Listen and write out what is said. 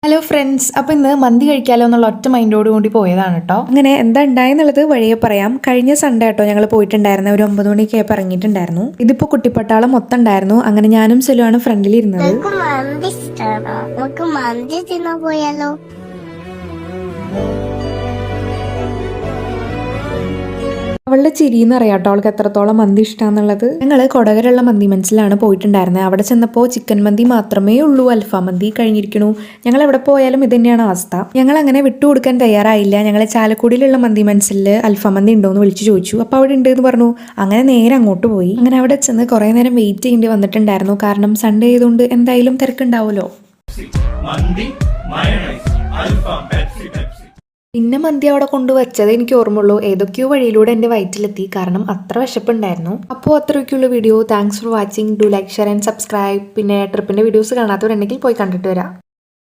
Hello friends, അപ്പോൾ ഇന്ന് മന്തി കഴിക്കാലോ എന്നുള്ള ഒറ്റ മൈൻഡോട് കൂടി പോയതാണ് കേട്ടോ. അങ്ങനെ എന്താ ഉണ്ടായെന്നുള്ളത് വഴിയെ പറയാം. കഴിഞ്ഞ സൺഡേ കേട്ടോ ഞങ്ങൾ പോയിട്ടുണ്ടായിരുന്നു. ഒരു 9 മണിക്ക് ഇറങ്ങിയിട്ടുണ്ടായിരുന്നു. ഇതിപ്പോൾ കുട്ടിപ്പട്ടാളം മൊത്തം ഉണ്ടായിരുന്നു. അങ്ങനെ ഞാനും സെലുവാണ് ഫ്രണ്ടിൽ ഇരുന്നത്. നമുക്ക് മന്തി തിന്നാൻ പോയാലോ? അവളുടെ ചിരിന്ന് അറിയാം കേട്ടോ അവൾക്ക് എത്രത്തോളം മന്തി ഇഷ്ടമാണെന്നുള്ളത്. ഞങ്ങൾ കൊടകരുള്ള മന്തി മനസ്സിലാണ് പോയിട്ടുണ്ടായിരുന്നത്. അവിടെ ചെന്നപ്പോൾ ചിക്കൻ മന്തി മാത്രമേ ഉള്ളൂ, അൽഫാം മന്തി കഴിഞ്ഞിരിക്കണു. ഞങ്ങൾ എവിടെ പോയാലും ഇത് തന്നെയാണ് അവസ്ഥ. ഞങ്ങൾ അങ്ങനെ വിട്ടുകൊടുക്കാൻ തയ്യാറായില്ല. ഞങ്ങൾ ചാലക്കുടിയിലുള്ള മന്തി മനസ്സിൽ അൽഫാം മന്തി ഉണ്ടോ എന്ന് വിളിച്ചു ചോദിച്ചു. അപ്പോൾ അവിടെ ഉണ്ട് എന്ന് പറഞ്ഞു. അങ്ങനെ നേരെ അങ്ങോട്ട് പോയി. അങ്ങനെ അവിടെ ചെന്ന് കുറേ നേരം വെയിറ്റ് ചെയ്യേണ്ടി വന്നിട്ടുണ്ടായിരുന്നു. കാരണം സൺഡേ ആയതുകൊണ്ട് എന്തായാലും തിരക്കുണ്ടാവുമല്ലോ. പിന്നെ മന്തി അവിടെ കൊണ്ടുവച്ചത് എനിക്ക് ഓർമ്മയുള്ളൂ. ഏതൊക്കെയോ വഴിയിലൂടെ എൻ്റെ വയറ്റിലെത്തി. കാരണം അത്ര വിശപ്പുണ്ടായിരുന്നു. അപ്പോൾ അത്രയൊക്കെയുള്ള video. Thanks for watching. Do like, share and subscribe. പിന്നെ ട്രിപ്പിൻ്റെ വീഡിയോസ് കാണാത്തവരുണ്ടെങ്കിൽ പോയി കണ്ടിട്ട് വരാം.